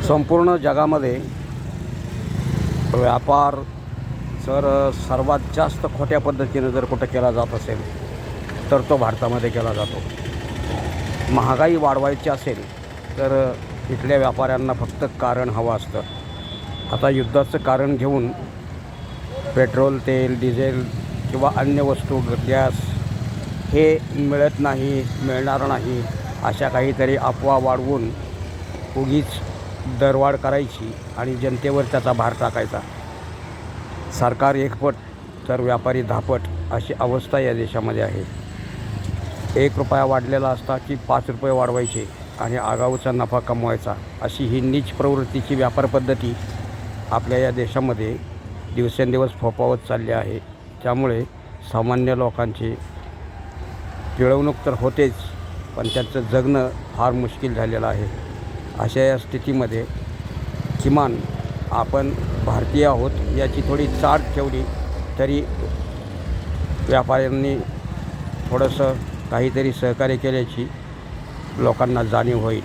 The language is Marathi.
संपूर्ण जगामध्ये व्यापार जर सर्वात जास्त खोट्या पद्धतीने जर कुठं केला जात असेल तर तो भारतामध्ये केला जातो. महागाई वाढवायची असेल तर इथल्या व्यापाऱ्यांना फक्त कारण हवं असतं. आता युद्धाचं कारण घेऊन पेट्रोल, तेल, डिझेल किंवा अन्य वस्तू, गॅस हे मिळत नाही, मिळणार नाही अशा काहीतरी अफवा वाढवून उगीच दरवाढ करायची आणि जनतेवर त्याचा भार टाकायचा. सरकार एकपट तर व्यापारी धापट अशी अवस्था या देशामध्ये आहे. 1 रुपया वाढलेला असता की 5 रुपये वाढवायचे आणि आगाऊचा नफा कमवायचा, अशी ही नीच प्रवृत्तीची व्यापार पद्धती आपल्या या देशामध्ये दिवसेंदिवस फोफावत चालली आहे. त्यामुळे सामान्य लोकांची पिळवणूक तर होतेच, पण त्यांचं जगणं फार मुश्किल झालेलं आहे. अशा या स्थितीमध्ये किमान आपण भारतीय आहोत याची थोडी चाट ठेवली तरी व्यापाऱ्यांनी थोडंसं काहीतरी सहकार्य केल्याची लोकांना जाणीव होईल.